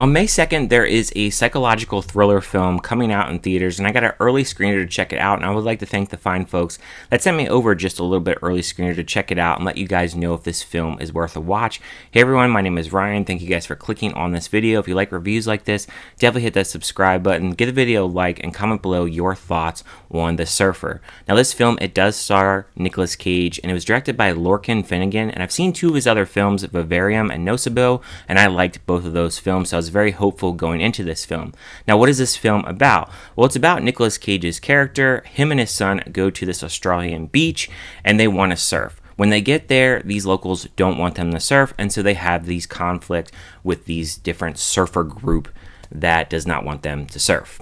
On May 2nd, there is a psychological thriller film coming out in theaters, and I got an early screener to check it out, and I would like to thank the fine folks that sent me over just a little bit early screener to check it out and let you guys know if this film is worth a watch. Hey everyone, my name is Ryan. Thank you guys for clicking on this video. If you like reviews like this, definitely hit that subscribe button, give the video a like, and comment below your thoughts on The Surfer. Now this film, it does star Nicolas Cage, and it was directed by Lorcan Finnegan, and I've seen two of his other films, Vivarium and Nocebo, and I liked both of those films, so I was very hopeful going into this film. Now, what is this film about? Well, it's about Nicolas Cage's character. Him and his son go to this Australian beach, and they want to surf. When they get there, these locals don't want them to surf, and so they have these conflict with these different surfer group that does not want them to surf.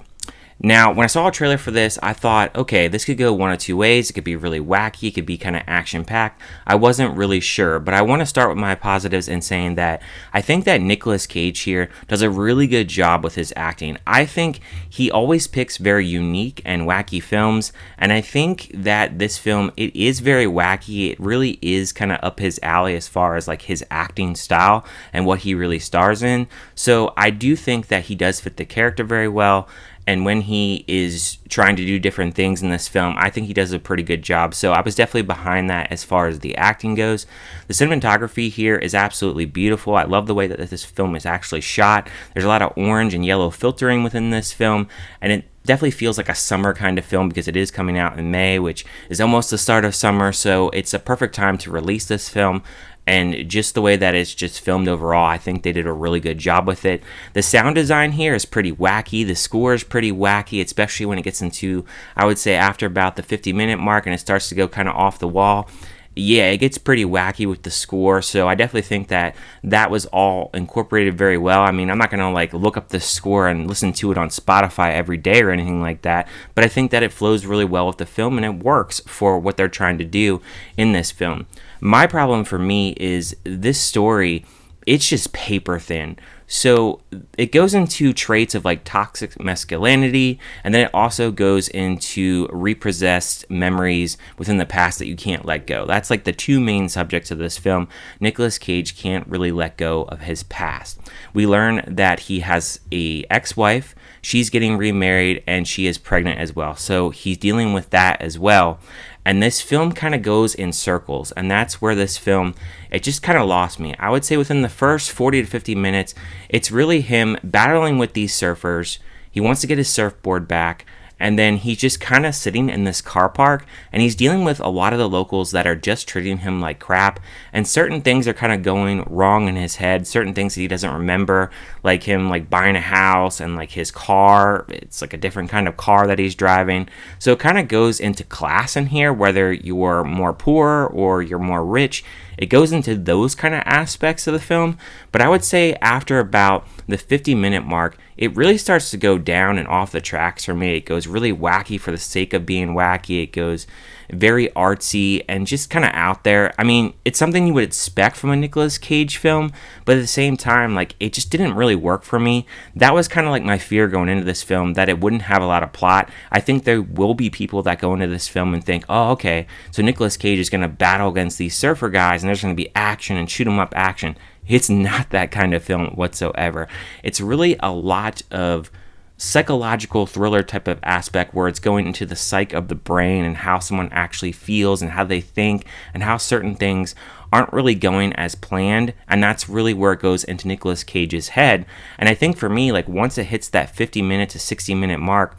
Now, when I saw a trailer for this, I thought, okay, this could go one of two ways. It could be really wacky. It could be kind of action-packed. I wasn't really sure, but I want to start with my positives in saying that I think that Nicolas Cage here does a really good job with his acting. I think he always picks very unique and wacky films, and I think that this film, it is very wacky. It really is kind of up his alley as far as like his acting style and what he really stars in. So I do think that he does fit the character very well. And when he is trying to do different things in this film, I think he does a pretty good job. So I was definitely behind that as far as the acting goes. The cinematography here is absolutely beautiful. I love the way that this film is actually shot. There's a lot of orange and yellow filtering within this film, and it definitely feels like a summer kind of film because it is coming out in May, which is almost the start of summer, so it's a perfect time to release this film. And just the way that it's just filmed overall, I think they did a really good job with it. The sound design here is pretty wacky. The score is pretty wacky, especially when it gets into, I would say, after about the 50-minute mark and it starts to go kind of off the wall. Yeah, it gets pretty wacky with the score, so I definitely think that that was all incorporated very well. I mean, I'm not going to like look up the score and listen to it on Spotify every day or anything like that, but I think that it flows really well with the film and it works for what they're trying to do in this film. My problem for me is this story, it's just paper thin. So it goes into traits of like toxic masculinity, and then it also goes into repossessed memories within the past that you can't let go. That's like the two main subjects of this film. Nicolas Cage can't really let go of his past. We learn that he has a ex-wife, she's getting remarried, and she is pregnant as well. So he's dealing with that as well. And this film kind of goes in circles, and that's where this film, it just kind of lost me. I would say within the first 40 to 50 minutes, it's really him battling with these surfers. He wants to get his surfboard back, and then he's just kind of sitting in this car park, and he's dealing with a lot of the locals that are just treating him like crap, and certain things are kind of going wrong in his head, certain things that he doesn't remember, like him like buying a house and like his car, it's like a different kind of car that he's driving. So it kind of goes into class in here, whether you're more poor or you're more rich. It goes into those kind of aspects of the film, but I would say after about the 50-minute mark, it really starts to go down and off the tracks for me. It goes really wacky for the sake of being wacky. It goes very artsy and just kind of out there. I mean, it's something you would expect from a Nicolas Cage film, but at the same time, like, it just didn't really work for me. That was kind of like my fear going into this film, that it wouldn't have a lot of plot. I think there will be people that go into this film and think, oh, okay, so Nicolas Cage is going to battle against these surfer guys and there's going to be action and shoot 'em up action. It's not that kind of film whatsoever. It's really a lot of psychological thriller type of aspect where it's going into the psyche of the brain and how someone actually feels and how they think and how certain things aren't really going as planned, and that's really where it goes into Nicolas Cage's head. And I think for me, like, once it hits that 50-minute to 60-minute mark,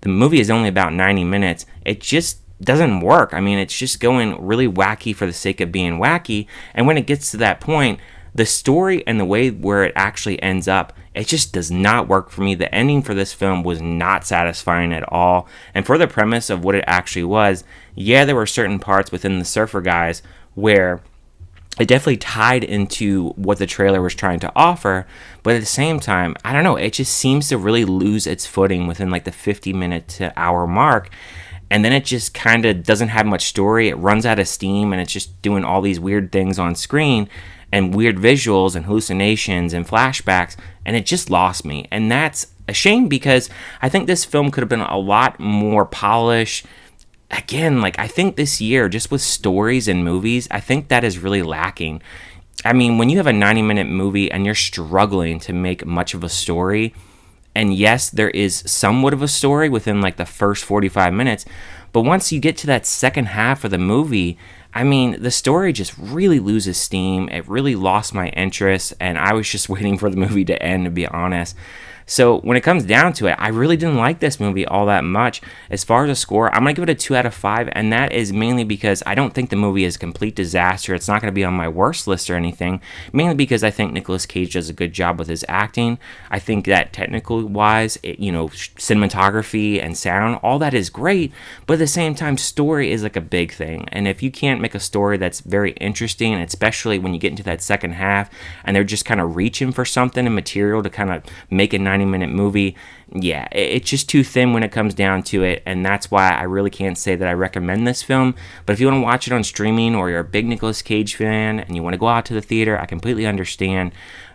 the movie is only about 90 minutes. It just doesn't work. I mean, it's just going really wacky for the sake of being wacky, and when it gets to that point, the story and the way where it actually ends up, it just does not work for me. The ending for this film was not satisfying at all. And for the premise of what it actually was, yeah, there were certain parts within the surfer guys where it definitely tied into what the trailer was trying to offer, but at the same time, I don't know, it just seems to really lose its footing within like the 50-minute to hour mark. And then it just kind of doesn't have much story. It runs out of steam and it's just doing all these weird things on screen and weird visuals and hallucinations and flashbacks, and it just lost me. And that's a shame because I think this film could have been a lot more polished. Again, like, I think this year, just with stories and movies, I think that is really lacking. I mean, when you have a 90-minute movie and you're struggling to make much of a story, and yes, there is somewhat of a story within like the first 45 minutes, but once you get to that second half of the movie, I mean, the story just really loses steam. It really lost my interest, and I was just waiting for the movie to end, to be honest. So when it comes down to it, I really didn't like this movie all that much. As far as a score, I'm going to give it a 2 out of 5, and that is mainly because I don't think the movie is a complete disaster. It's not going to be on my worst list or anything, mainly because I think Nicolas Cage does a good job with his acting. I think that technically wise, cinematography and sound, all that is great, but at the same time, story is like a big thing. And if you can't make a story that's very interesting, and especially when you get into that second half and they're just kind of reaching for something in material to kind of make a 90-minute movie, yeah, it's just too thin when it comes down to it, and that's why I really can't say that I recommend this film. But if you want to watch it on streaming, or you're a big Nicolas Cage fan and you want to go out to the theater, I completely understand.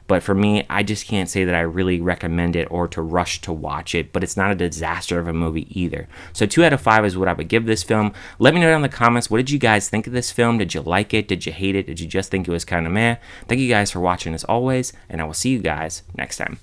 But for me, I just can't say that I really recommend it or to rush to watch it, but it's not a disaster of a movie either. So 2 out of 5 is what I would give this film. Let me know down in the comments, what did you guys think of this film? Did you like it? Did you hate it? Did you just think it was kind of meh? Thank you guys for watching as always, and I will see you guys next time.